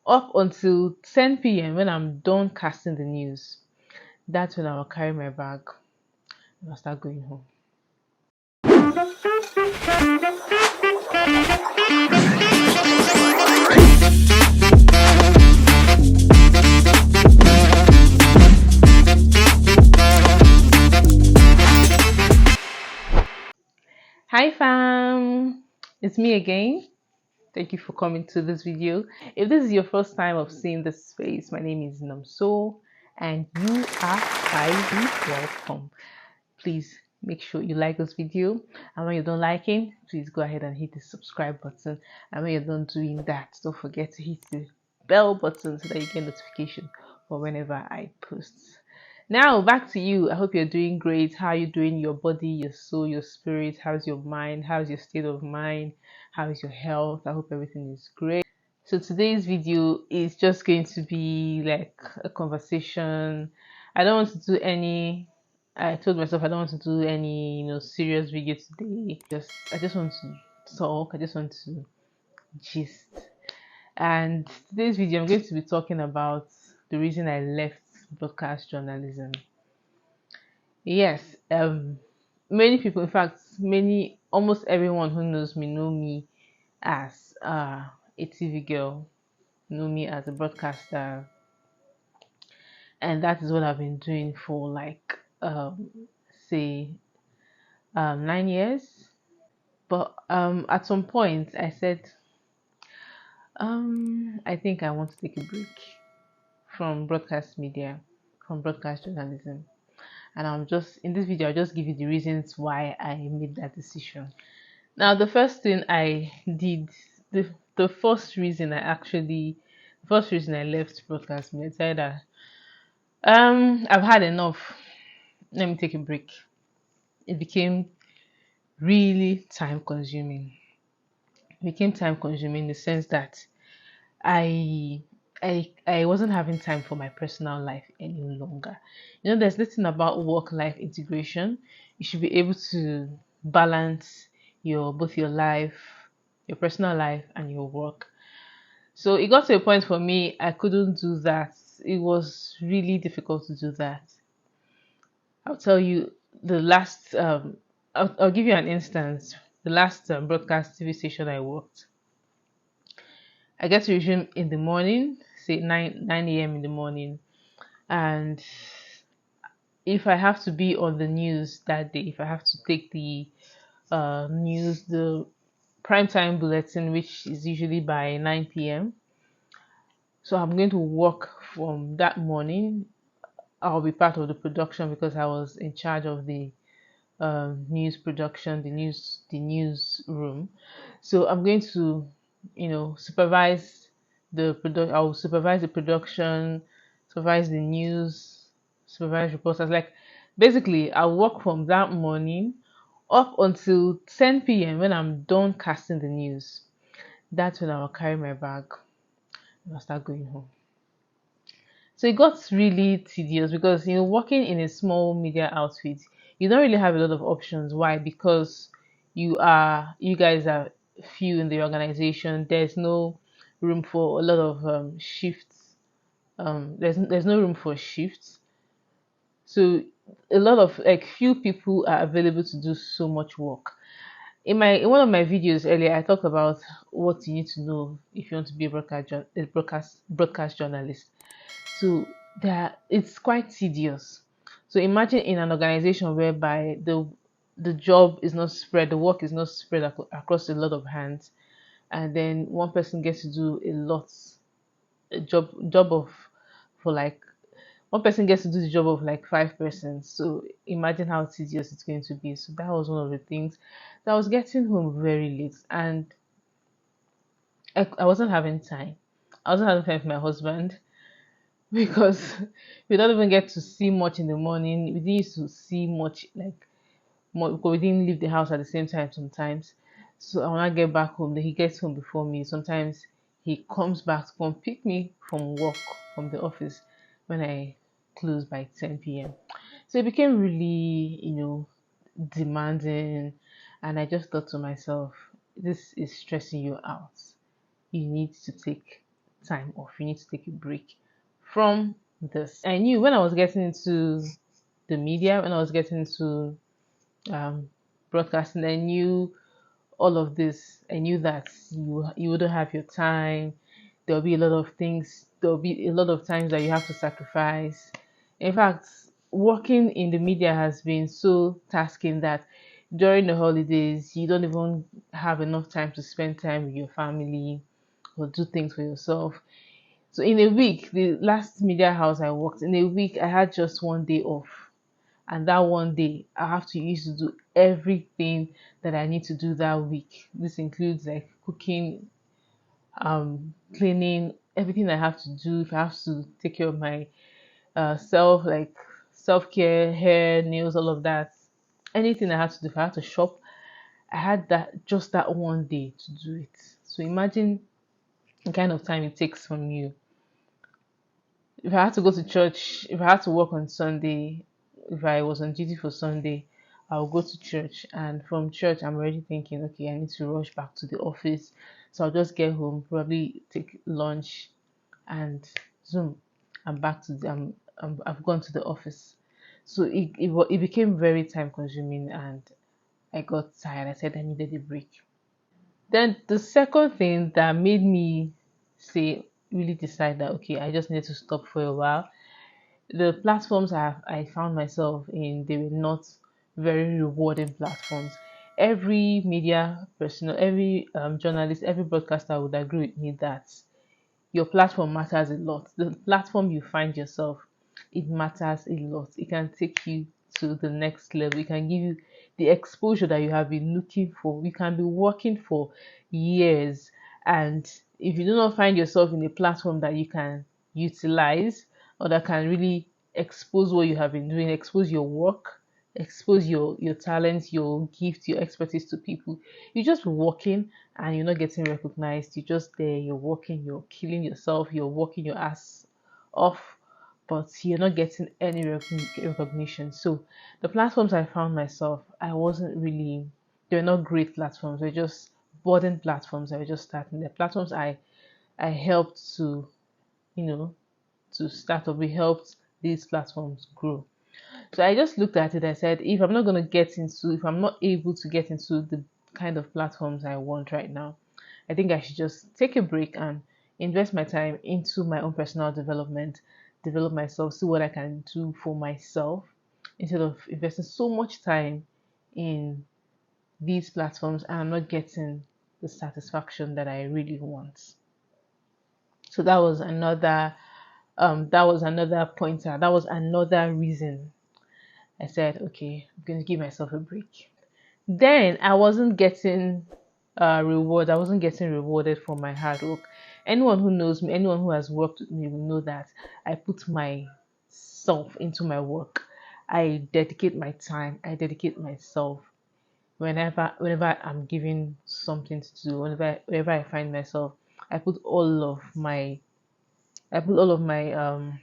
up until 10 p.m. when I'm done casting the news. That's when I'll carry my bag and I'll start going home. Hi fam, it's me again. Thank you for coming to this video. If this is your first time of seeing this face, my name is Namso and you are highly welcome. Please make sure you like this video, and when you're done liking, please go ahead and hit the subscribe button, and when you're done doing that, don't forget to hit the bell button so that you get notification for whenever I post. Now back to you. I hope you're doing great. How are you doing? Your body, your soul, your spirit? How's your mind? How's your state of mind? How is your health? I hope everything is great. So today's video is just going to be like a conversation. I don't want to do any. I told myself I don't want to do any, serious video today. I just want to talk. I just want to gist. And today's video, I'm going to be talking about the reason I left broadcast journalism. Yes, many people, in fact, almost everyone who knows me know me as a TV girl, know me as a broadcaster, and that is what I've been doing for like say 9 years. But at some point I said I think I want to take a break from broadcast media, from broadcast journalism. And I'm just in this video I'll just give you the reasons why I made that decision. Now the first thing I did, the first reason I left broadcast media, I said that I've had enough. Let me take a break. It became really time consuming. It became time consuming in the sense that I I wasn't having time for my personal life any longer. There's nothing about work-life integration. You should be able to balance both your life, your personal life and your work. So it got to a point for me I couldn't do that. It was really difficult to do that. I'll tell you the last. I'll give you an instance. The last broadcast TV station I worked, I get to resume in the morning, say 9 a.m. in the morning, and if I have to be on the news that day, if I have to take the news, the prime time bulletin, which is usually by 9 p.m. So I'm going to work from that morning. I'll be part of the production because I was in charge of the news production, the newsroom. So I'm going to, supervise the product. I'll supervise the production, supervise the news, supervise reporters. Like basically, I'll work from that morning up until 10 p.m. when I'm done casting the news. That's when I'll carry my bag and I'll start going home. So it got really tedious because working in a small media outfit, you don't really have a lot of options. Why? Because you guys are few in the organization. There's no room for a lot of shifts. There's no room for shifts. So a lot of like few people are available to do so much work. In one of my videos earlier, I talked about what you need to know if you want to be a broadcast journalist. So it's quite tedious. So imagine in an organization whereby the job is not spread, the work is not spread across a lot of hands, and then one person gets to do a job of for like one person gets to do the job of like 5 persons. So imagine how tedious it's going to be. So that was one of the things that I was getting home very late, and I wasn't having time. I wasn't having time for my husband because we don't even get to see much in the morning. We didn't used to see much like more because we didn't leave the house at the same time sometimes. So when I get back home, then he gets home before me. Sometimes he comes back to come pick me from work from the office when I close by 10 p.m. So it became really, demanding, and I just thought to myself, this is stressing you out. You need to take time off. You need to take a break from this. I knew when I was getting into the media, when I was getting into um, broadcasting, I knew all of this. I knew that you wouldn't have your time. There'll be a lot of things. There'll be a lot of times that you have to sacrifice. In fact, working in the media has been so tasking that during the holidays you don't even have enough time to spend time with your family or do things for yourself. So in a week, the last media house I worked in a week, I had just 1 day off, and that 1 day I have to use to do everything that I need to do that week. This includes like cooking, cleaning, everything I have to do. If I have to take care of my like self care, hair, nails, all of that, anything I had to do. If I had to shop, I had that just that 1 day to do it. So imagine the kind of time it takes from you. If I had to go to church, if I had to work on Sunday, if I was on duty for Sunday, I'll go to church. And from church, I'm already thinking, okay, I need to rush back to the office. So I'll just get home, probably take lunch, and zoom, I'm back to I've gone to the office. So it became very time consuming, and I got tired. I said I needed a break. Then the second thing that made me say really decide that okay, I just needed to stop for a while. The platforms I found myself in, they were not very rewarding platforms. Every media person, every journalist, every broadcaster would agree with me that your platform matters a lot. The platform you find yourself, it matters a lot. It can take you to the next level. It can give you the exposure that you have been looking for. You can be working for years, and if you do not find yourself in a platform that you can utilize or that can really expose what you have been doing, expose your work, expose your talents, your gift, your expertise to people, you just be working and you're not getting recognized. You're just there, you're working, you're killing yourself, you're working your ass off, but you're not getting any recognition. So the platforms I found myself, I wasn't really, they're not great platforms. They're just budding platforms. I was just starting. The platforms I helped to, you know, to start up. We helped these platforms grow. So I just looked at it. I said, if I'm not going to get into, if I'm not able to get into the kind of platforms I want right now, I think I should just take a break and invest my time into my own personal development, develop myself, see what I can do for myself instead of investing so much time in these platforms and I'm not getting the satisfaction that I really want. So that was another pointer. That was another reason I said, okay, I'm going to give myself a break. Then I wasn't getting reward. I wasn't getting rewarded for my hard work. Anyone who knows me, anyone who has worked with me will know that I put myself into my work. I dedicate my time. I dedicate myself whenever I'm given something to do. Whenever I find myself, I put all of my I put all of my um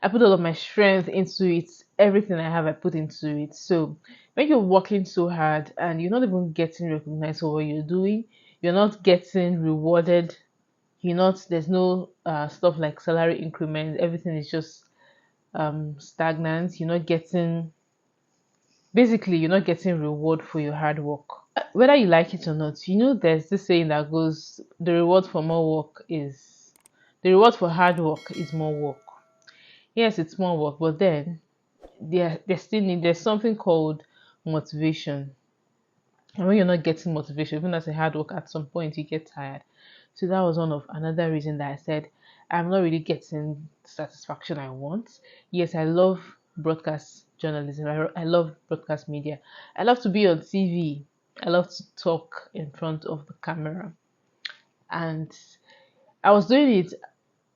I put all of my strength into it. Everything I have, I put into it. So when you're working so hard and you're not even getting recognized for what you're doing, you're not getting rewarded. You're not. There's no stuff like salary increment. Everything is just stagnant. You're not getting. Basically, you're not getting reward for your hard work. Whether you like it or not, there's this saying that goes, the reward for hard work is more work. Yes, it's more work, but then there's something called motivation. And when you're not getting motivation, even as a hard work, at some point you get tired. So that was one of another reason that I said I'm not really getting the satisfaction I want. Yes, I love broadcast journalism. I love broadcast media. I love to be on TV. I love to talk in front of the camera. And I was doing it.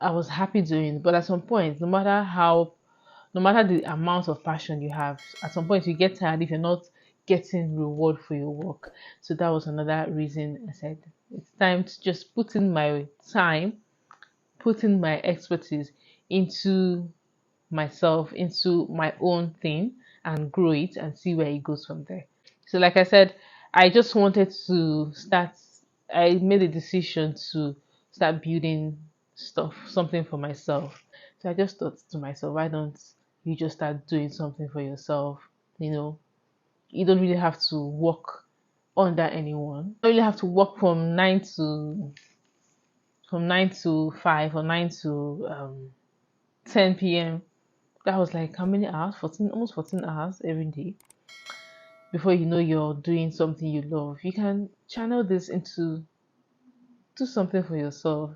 I was happy doing it. But at some point, no matter the amount of passion you have, at some point you get tired if you're not getting reward for your work. So that was another reason I said it's time to just put in my time, put in my expertise into myself, into my own thing, and grow it and see where it goes from there. So like I said, I just wanted to start I made a decision to start building something for myself. So I just thought to myself, why don't you just start doing something for yourself? You know, you don't really have to work under anyone. You don't really have to work from 9 to 5 or 9 to 10 p.m. That was like how many hours? 14, almost 14 hours every day. Before you know you're doing something you love, you can channel this into do something for yourself,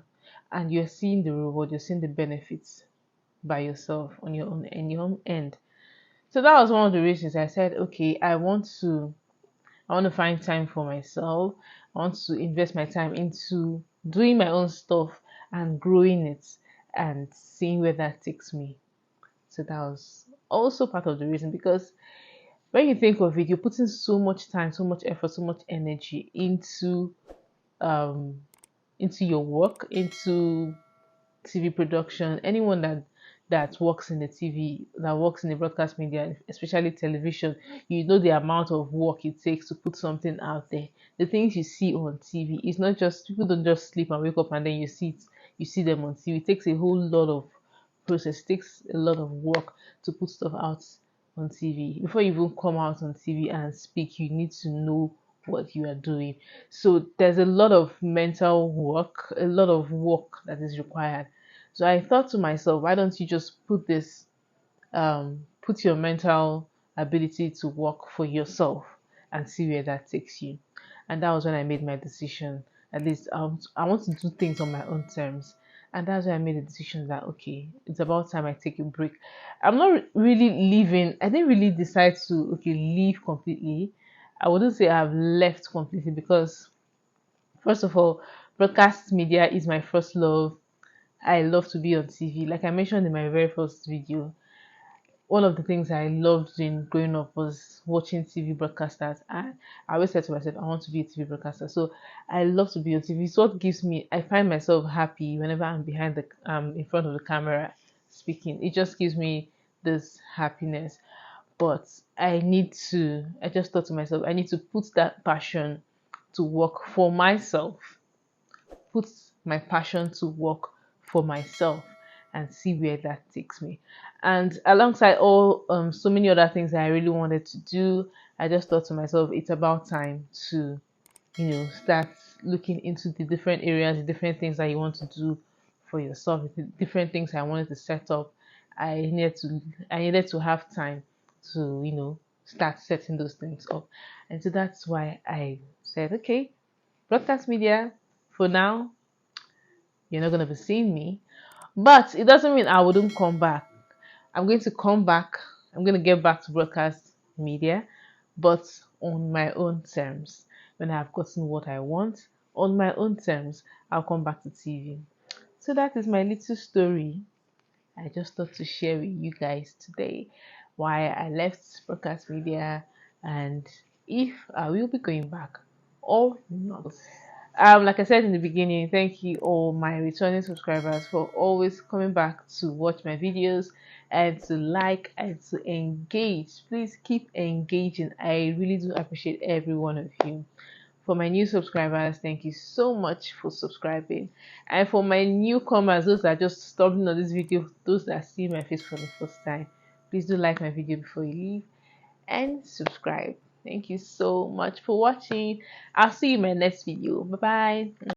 and you're seeing the reward, you're seeing the benefits by yourself on your own end. So that was one of the reasons I said, okay, I want to find time for myself. I want to invest my time into doing my own stuff and growing it and seeing where that takes me. So that was also part of the reason, because when you think of it, you're putting so much time, so much effort, so much energy um into your work, into TV production. Anyone that works in the TV, that works in the broadcast media, especially television, you know the amount of work it takes to put something out there. The things you see on TV, it's not just, people don't just sleep and wake up and then you see them on TV. It takes a whole lot of process, it takes a lot of work to put stuff out on TV. Before you even come out on TV and speak, you need to know what you are doing. So there's a lot of mental work, a lot of work that is required. So I thought to myself, why don't you just put your mental ability to work for yourself and see where that takes you. And that was when I made my decision. At least I want to do things on my own terms. And that's when I made the decision that, okay, it's about time I take a break. I'm not really leaving. I didn't really decide to, okay, leave completely. I wouldn't say I've left completely, because first of all, broadcast media is my first love. I love to be on TV. Like I mentioned in my very first video, one of the things I loved doing growing up was watching TV broadcasters. And I always said to myself, I want to be a TV broadcaster. So I love to be on TV. It's what gives me, I find myself happy whenever I'm behind in front of the camera speaking. It just gives me this happiness. But I just thought to myself, I need to put that passion to work for myself, put my passion to work for myself, and see where that takes me. And alongside all so many other things that I really wanted to do, I just thought to myself, it's about time to, start looking into the different areas, the different things that you want to do for yourself, the different things I wanted to set up. I needed to have time to, start setting those things up. And so that's why I said, okay, broadcast media, for now, you're not going to be seeing me. But it doesn't mean I wouldn't come back. I'm going to come back. I'm going to get back to broadcast media, but on my own terms. When I've gotten what I want, on my own terms, I'll come back to TV. So that is my little story. I just thought to share with you guys today why I left broadcast media and if I will be going back or not. Like I said in the beginning, thank you all my returning subscribers for always coming back to watch my videos and to like and to engage. Please keep engaging. I really do appreciate every one of you. For my new subscribers, thank you so much for subscribing. And for my newcomers, those that are just stumbling on this video, those that see my face for the first time, please do like my video before you leave and subscribe. Thank you so much for watching. I'll see you in my next video. Bye bye.